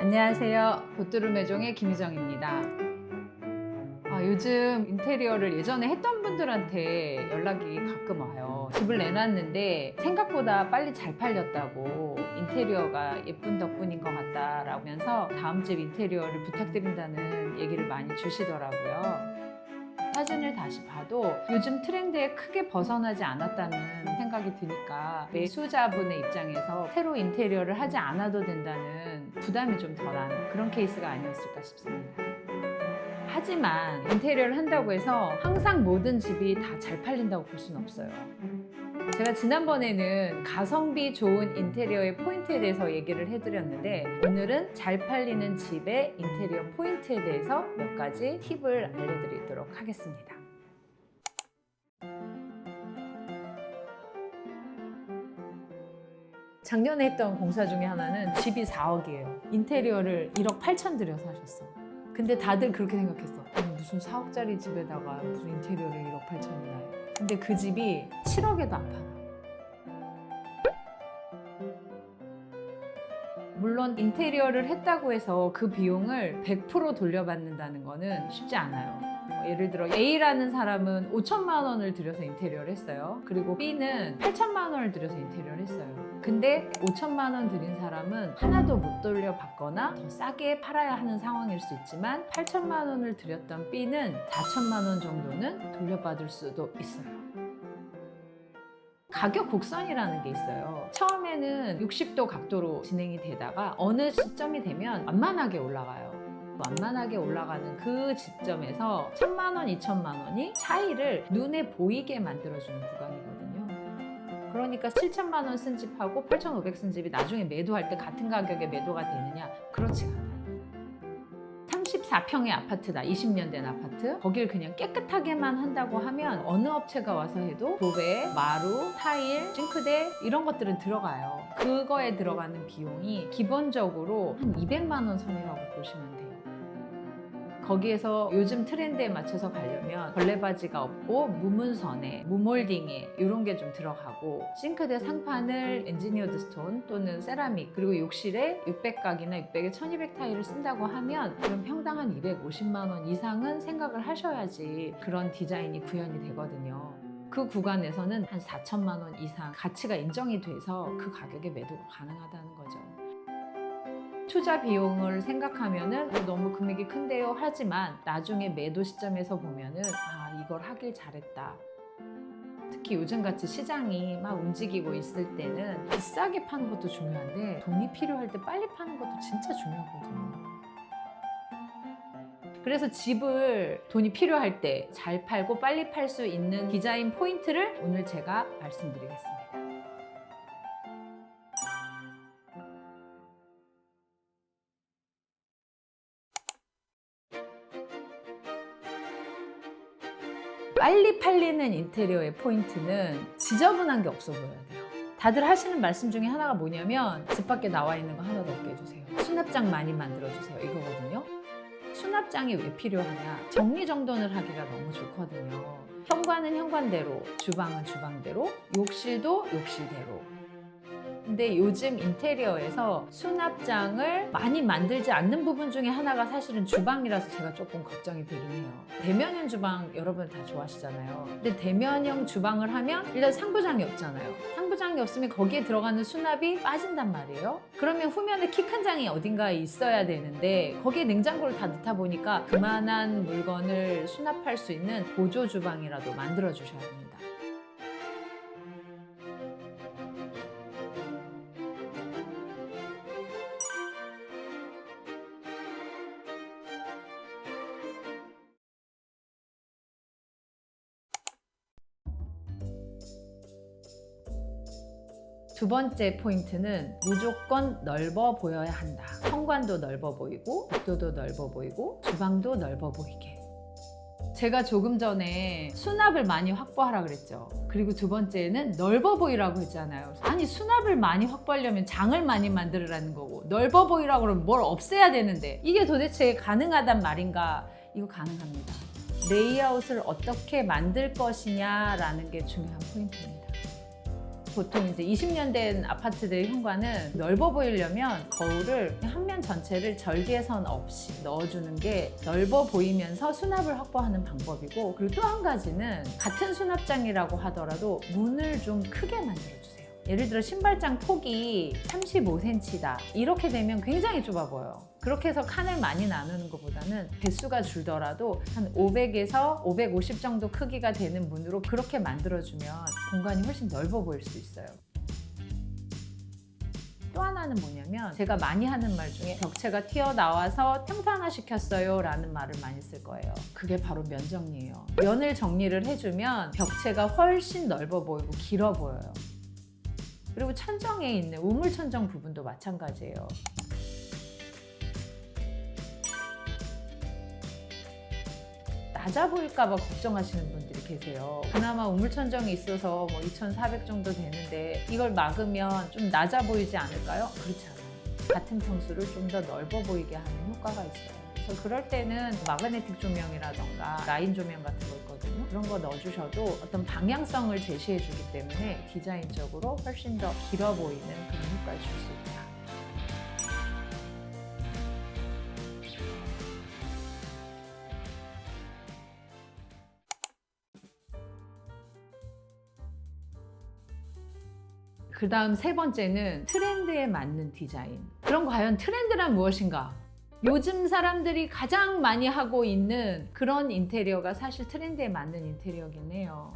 안녕하세요. 보뚜루 매종의 김희정입니다. 요즘 인테리어를 예전에 했던 분들한테 연락이 가끔 와요. 집을 내놨는데 생각보다 빨리 잘 팔렸다고, 인테리어가 예쁜 덕분인 것 같다라면서 다음 집 인테리어를 부탁드린다는 얘기를 많이 주시더라고요. 사진을 다시 봐도 요즘 트렌드에 크게 벗어나지 않았다는 생각이 드니까 매수자분의 입장에서 새로 인테리어를 하지 않아도 된다는 부담이 좀 덜한 그런 케이스가 아니었을까 싶습니다. 하지만 인테리어를 한다고 해서 항상 모든 집이 다 잘 팔린다고 볼 수는 없어요. 제가 지난번에는 가성비 좋은 인테리어의 포인트에 대해서 얘기를 해드렸는데, 오늘은 잘 팔리는 집의 인테리어 포인트에 대해서 몇 가지 팁을 알려드리도록 하겠습니다. 작년에 했던 공사 중에 하나는 집이 4억이에요. 인테리어를 1억 8천 들여서 하셨어. 근데 다들 그렇게 생각했어. 무슨 4억짜리 집에다가 무슨 인테리어를 1억 8천이나 해. 근데 그 집이 7억에도 안 팔아. 물론 인테리어를 했다고 해서 그 비용을 100% 돌려받는다는 거는 쉽지 않아요. 예를 들어 A라는 사람은 5천만 원을 들여서 인테리어를 했어요. 그리고 B는 8천만 원을 들여서 인테리어를 했어요. 근데 5천만 원 들인 사람은 하나도 못 돌려받거나 더 싸게 팔아야 하는 상황일 수 있지만, 8천만 원을 들였던 B는 4천만 원 정도는 돌려받을 수도 있어요. 가격 곡선이라는 게 있어요. 처음에는 60도 각도로 진행이 되다가 어느 시점이 되면 완만하게 올라가요. 완만하게 올라가는 그 지점에서 1,000만 원, 2천만 원이 차이를 눈에 보이게 만들어주는 구간이거든요. 그러니까 7천만 원 쓴 집하고 8,500 쓴 집이 나중에 매도할 때 같은 가격에 매도가 되느냐? 그렇지가 않아요. 34평의 아파트다, 20년 된 아파트, 거길 그냥 깨끗하게만 한다고 하면 어느 업체가 와서 해도 도배, 마루, 타일, 싱크대 이런 것들은 들어가요. 그거에 들어가는 비용이 기본적으로 한 200만 원 선이라고 보시면 돼요. 거기에서 요즘 트렌드에 맞춰서 가려면 걸레바지가 없고 무문선에, 무몰딩에 이런 게 좀 들어가고, 싱크대 상판을 엔지니어드 스톤 또는 세라믹, 그리고 욕실에 600각이나 600에 1200 타일을 쓴다고 하면 그럼 평당 한 250만 원 이상은 생각을 하셔야지 그런 디자인이 구현이 되거든요. 그 구간에서는 한 4천만 원 이상 가치가 인정이 돼서 그 가격에 매도가 가능하다는 거죠. 투자 비용을 생각하면은 너무 금액이 큰데요 하지만, 나중에 매도 시점에서 보면은 이걸 하길 잘했다. 특히 요즘같이 시장이 막 움직이고 있을 때는 비싸게 파는 것도 중요한데, 돈이 필요할 때 빨리 파는 것도 진짜 중요하거든요. 그래서 집을 돈이 필요할 때 잘 팔고 빨리 팔 수 있는 디자인 포인트를 오늘 제가 말씀드리겠습니다. 빨리 팔리는 인테리어의 포인트는 지저분한 게 없어 보여야 돼요. 다들 하시는 말씀 중에 하나가 뭐냐면, 집 밖에 나와 있는 거 하나도 없게 해주세요. 수납장 많이 만들어주세요. 이거거든요. 수납장이 왜 필요하냐? 정리정돈을 하기가 너무 좋거든요. 현관은 현관대로, 주방은 주방대로, 욕실도 욕실대로. 근데 요즘 인테리어에서 수납장을 많이 만들지 않는 부분 중에 하나가 사실은 주방이라서 제가 조금 걱정이 되긴 해요. 대면형 주방 여러분 다 좋아하시잖아요. 근데 대면형 주방을 하면 일단 상부장이 없잖아요. 상부장이 없으면 거기에 들어가는 수납이 빠진단 말이에요. 그러면 후면에 키 큰 장이 어딘가에 있어야 되는데 거기에 냉장고를 다 넣다 보니까 그만한 물건을 수납할 수 있는 보조 주방이라도 만들어 주셔야 합니다. 두 번째 포인트는 무조건 넓어 보여야 한다. 현관도 넓어 보이고, 복도도 넓어 보이고, 주방도 넓어 보이게. 제가 조금 전에 수납을 많이 확보하라 그랬죠. 그리고 두 번째는 넓어 보이라고 했잖아요. 아니, 수납을 많이 확보하려면 장을 많이 만들으라는 거고, 넓어 보이라고 그러면 뭘 없애야 되는데, 이게 도대체 가능하단 말인가? 이거 가능합니다. 레이아웃을 어떻게 만들 것이냐라는 게 중요한 포인트입니다. 보통 이제 20년 된 아파트들의 현관은 넓어 보이려면 거울을 한 면 전체를 절개선 없이 넣어주는 게 넓어 보이면서 수납을 확보하는 방법이고, 그리고 또 한 가지는 같은 수납장이라고 하더라도 문을 좀 크게 만들어주세요. 예를 들어 신발장 폭이 35cm다 이렇게 되면 굉장히 좁아 보여요. 그렇게 해서 칸을 많이 나누는 것보다는 개수가 줄더라도 한 500에서 550 정도 크기가 되는 문으로 그렇게 만들어주면 공간이 훨씬 넓어 보일 수 있어요. 또 하나는 뭐냐면, 제가 많이 하는 말 중에 벽체가 튀어나와서 평탄화시켰어요 라는 말을 많이 쓸 거예요. 그게 바로 면 정리예요. 면을 정리를 해주면 벽체가 훨씬 넓어 보이고 길어 보여요. 그리고 천정에 있는 우물천정 부분도 마찬가지예요. 낮아 보일까봐 걱정하시는 분들이 계세요. 그나마 우물천정이 있어서 뭐 2,400 정도 되는데 이걸 막으면 좀 낮아 보이지 않을까요? 그렇지 않아요. 같은 평수를 좀 더 넓어 보이게 하는 효과가 있어요. 그래서 그럴 때는 마그네틱 조명이라던가 라인 조명 같은 거 있거든요. 그런 거 넣어주셔도 어떤 방향성을 제시해 주기 때문에 디자인적으로 훨씬 더 길어 보이는 그런 효과를 줄 수 있다. 그 다음 세 번째는 트렌드에 맞는 디자인. 그럼 과연 트렌드란 무엇인가? 요즘 사람들이 가장 많이 하고 있는 그런 인테리어가 사실 트렌드에 맞는 인테리어긴 해요.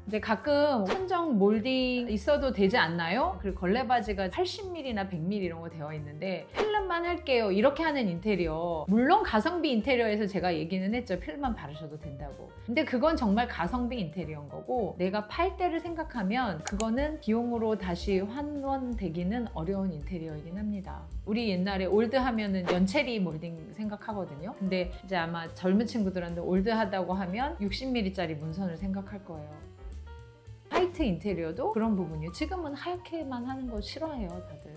근데 가끔 천정 몰딩 있어도 되지 않나요? 그리고 걸레바지가 80mm나 100mm 이런 거 되어 있는데 필름만 할게요 이렇게 하는 인테리어, 물론 가성비 인테리어에서 제가 얘기는 했죠. 필름만 바르셔도 된다고. 근데 그건 정말 가성비 인테리어인 거고, 내가 팔 때를 생각하면 그거는 비용으로 다시 환원되기는 어려운 인테리어이긴 합니다. 우리 옛날에 올드 하면은 연체리 몰딩 생각하거든요. 근데 이제 아마 젊은 친구들한테 올드 하다고 하면 60mm짜리 문선을 생각할 거예요. 화이트 인테리어도 그런 부분이에요. 지금은 하얗게만 하는 거 싫어해요, 다들.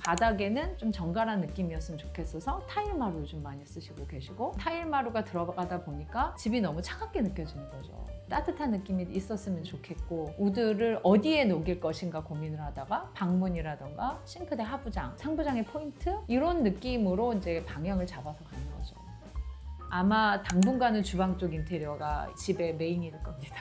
바닥에는 좀 정갈한 느낌이었으면 좋겠어서 타일마루 요즘 많이 쓰시고 계시고, 타일마루가 들어가다 보니까 집이 너무 차갑게 느껴지는 거죠. 따뜻한 느낌이 있었으면 좋겠고, 우드를 어디에 녹일 것인가 고민을 하다가 방문이라던가 싱크대 하부장, 상부장의 포인트 이런 느낌으로 이제 방향을 잡아서 가는 거죠. 아마 당분간은 주방 쪽 인테리어가 집의 메인이 될 겁니다.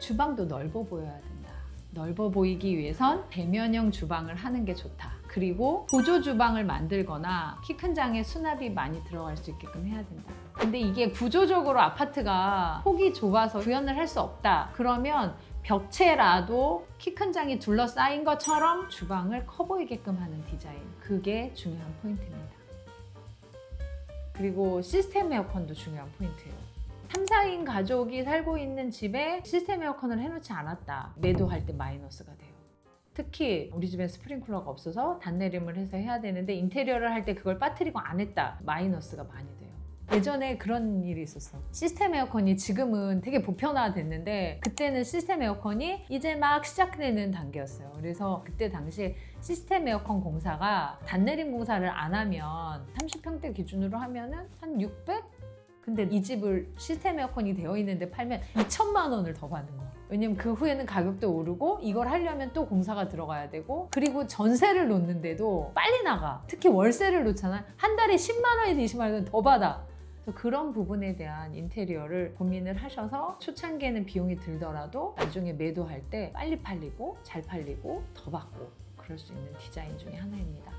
주방도 넓어 보여야 된다. 넓어 보이기 위해선 대면형 주방을 하는 게 좋다. 그리고 보조 주방을 만들거나 키 큰 장에 수납이 많이 들어갈 수 있게끔 해야 된다. 근데 이게 구조적으로 아파트가 폭이 좁아서 구현을 할 수 없다. 그러면 벽체라도 키 큰 장이 둘러싸인 것처럼 주방을 커 보이게끔 하는 디자인. 그게 중요한 포인트입니다. 그리고 시스템 에어컨도 중요한 포인트예요. 3, 4인 가족이 살고 있는 집에 시스템 에어컨을 해놓지 않았다. 매도할 때 마이너스가 돼요. 특히 우리 집엔 스프링클러가 없어서 단내림을 해서 해야 되는데 인테리어를 할 때 그걸 빠뜨리고 안 했다. 마이너스가 많이 돼요. 예전에 그런 일이 있었어. 시스템 에어컨이 지금은 되게 보편화됐는데 그때는 시스템 에어컨이 이제 막 시작되는 단계였어요. 그래서 그때 당시 시스템 에어컨 공사가 단내림 공사를 안 하면 30평대 기준으로 하면은 한 600? 근데 이 집을 시스템 에어컨이 되어 있는데 팔면 2천만 원을 더 받는 거예요. 왜냐면 그 후에는 가격도 오르고 이걸 하려면 또 공사가 들어가야 되고, 그리고 전세를 놓는데도 빨리 나가. 특히 월세를 놓잖아. 한 달에 10만 원에서 20만 원 더 받아. 그래서 그런 부분에 대한 인테리어를 고민을 하셔서 초창기에는 비용이 들더라도 나중에 매도할 때 빨리 팔리고 잘 팔리고 더 받고 그럴 수 있는 디자인 중에 하나입니다.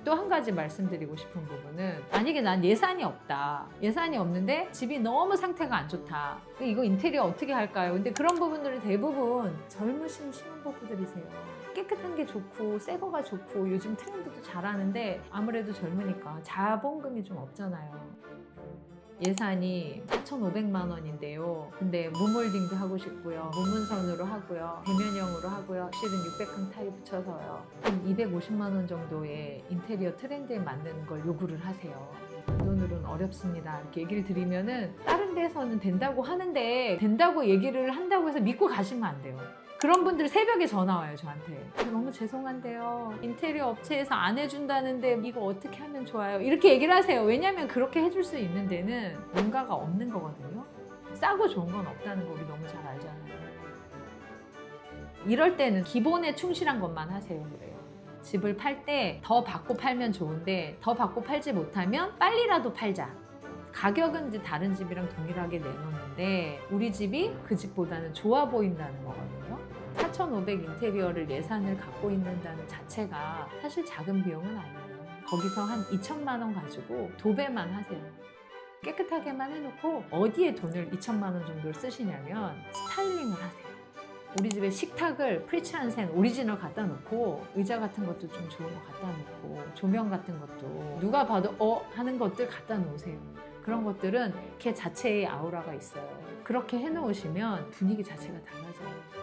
또 한 가지 말씀드리고 싶은 부분은, 만약에 난 예산이 없다. 예산이 없는데 집이 너무 상태가 안 좋다. 이거 인테리어 어떻게 할까요? 근데 그런 부분들이 대부분 젊으신 신혼부부들이세요. 깨끗한 게 좋고 새 거가 좋고 요즘 트렌드도 잘하는데 아무래도 젊으니까 자본금이 좀 없잖아요. 예산이 4,500만 원인데요. 근데 무몰딩도 하고 싶고요. 무문선으로 하고요. 대면형으로 하고요. 실은 600칸 타일 붙여서요. 한 250만 원 정도의 인테리어 트렌드에 맞는 걸 요구를 하세요. 그 돈으로는 어렵습니다. 이렇게 얘기를 드리면은 다른 데서는 된다고 하는데 된다고 얘기를 한다고 해서 믿고 가시면 안 돼요. 그런 분들 새벽에 전화 와요, 저한테. 너무 죄송한데요. 인테리어 업체에서 안 해준다는데 이거 어떻게 하면 좋아요? 이렇게 얘기를 하세요. 왜냐면 그렇게 해줄 수 있는 데는 뭔가가 없는 거거든요. 싸고 좋은 건 없다는 거 우리 너무 잘 알잖아요. 이럴 때는 기본에 충실한 것만 하세요. 그래요. 집을 팔 때 더 받고 팔면 좋은데 더 받고 팔지 못하면 빨리라도 팔자. 가격은 이제 다른 집이랑 동일하게 내놓는데 우리 집이 그 집보다는 좋아 보인다는 거거든요. 4,500 인테리어를 예산을 갖고 있는다는 자체가 사실 작은 비용은 아니에요. 거기서 한 2천만 원 가지고 도배만 하세요. 깨끗하게만 해놓고 어디에 돈을 2천만 원 정도를 쓰시냐면 스타일링을 하세요. 우리 집에 식탁을 프리치한센 오리지널 갖다 놓고 의자 같은 것도 좀 좋은 거 갖다 놓고 조명 같은 것도 누가 봐도 하는 것들 갖다 놓으세요. 그런 것들은 걔 자체의 아우라가 있어요. 그렇게 해놓으시면 분위기 자체가 달라져요.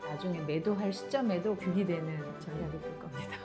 나중에 매도할 시점에도 득이 되는 전략이 될 겁니다.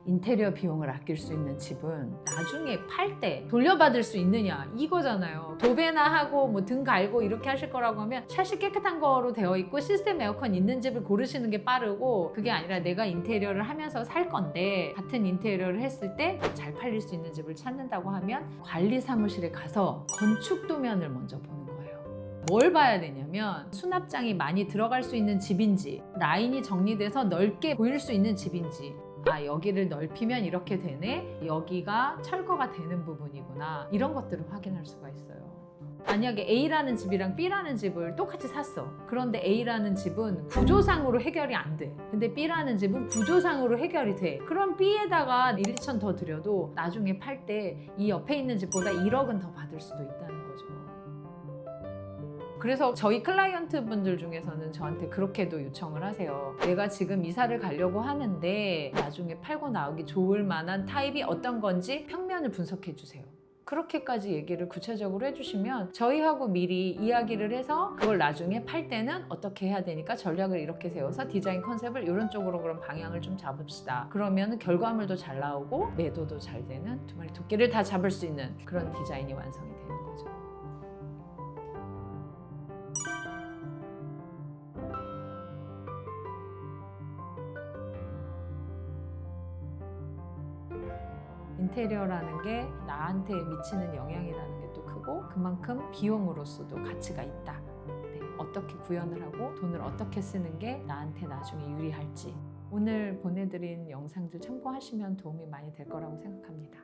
인테리어 비용을 아낄 수 있는 집은 나중에 팔 때 돌려받을 수 있느냐 이거잖아요. 도배나 하고 뭐 등 갈고 이렇게 하실 거라고 하면 샷이 깨끗한 거로 되어 있고 시스템 에어컨 있는 집을 고르시는 게 빠르고, 그게 아니라 내가 인테리어를 하면서 살 건데 같은 인테리어를 했을 때 잘 팔릴 수 있는 집을 찾는다고 하면 관리 사무실에 가서 건축 도면을 먼저 보는 거예요. 뭘 봐야 되냐면 수납장이 많이 들어갈 수 있는 집인지, 라인이 정리돼서 넓게 보일 수 있는 집인지, 여기를 넓히면 이렇게 되네, 여기가 철거가 되는 부분이구나, 이런 것들을 확인할 수가 있어요. 만약에 A라는 집이랑 B라는 집을 똑같이 샀어. 그런데 A라는 집은 구조상으로 해결이 안 돼. 근데 B라는 집은 구조상으로 해결이 돼. 그럼 B에다가 1, 2천 더 들여도 나중에 팔 때 이 옆에 있는 집보다 1억은 더 받을 수도 있다는 거죠. 그래서 저희 클라이언트 분들 중에서는 저한테 그렇게도 요청을 하세요. 내가 지금 이사를 가려고 하는데 나중에 팔고 나오기 좋을 만한 타입이 어떤 건지 평면을 분석해 주세요. 그렇게까지 얘기를 구체적으로 해주시면 저희하고 미리 이야기를 해서 그걸 나중에 팔 때는 어떻게 해야 되니까 전략을 이렇게 세워서 디자인 컨셉을 이런 쪽으로 그럼 방향을 좀 잡읍시다. 그러면 결과물도 잘 나오고 매도도 잘 되는 두 마리 토끼를 다 잡을 수 있는 그런 디자인이 완성이 되는 거죠. 인테리어라는 게 나한테 미치는 영향이라는 게 또 크고 그만큼 비용으로서도 가치가 있다. 네, 어떻게 구현을 하고 돈을 어떻게 쓰는 게 나한테 나중에 유리할지 오늘 보내드린 영상들 참고하시면 도움이 많이 될 거라고 생각합니다.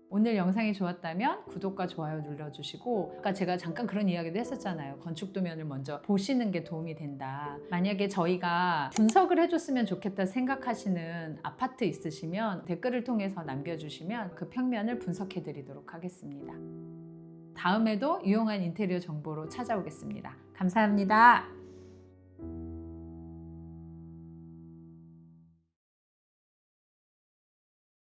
오늘 영상이 좋았다면 구독과 좋아요 눌러주시고, 아까 제가 잠깐 그런 이야기도 했었잖아요. 건축 도면을 먼저 보시는 게 도움이 된다. 만약에 저희가 분석을 해줬으면 좋겠다 생각하시는 아파트 있으시면 댓글을 통해서 남겨주시면 그 평면을 분석해 드리도록 하겠습니다. 다음에도 유용한 인테리어 정보로 찾아오겠습니다. 감사합니다.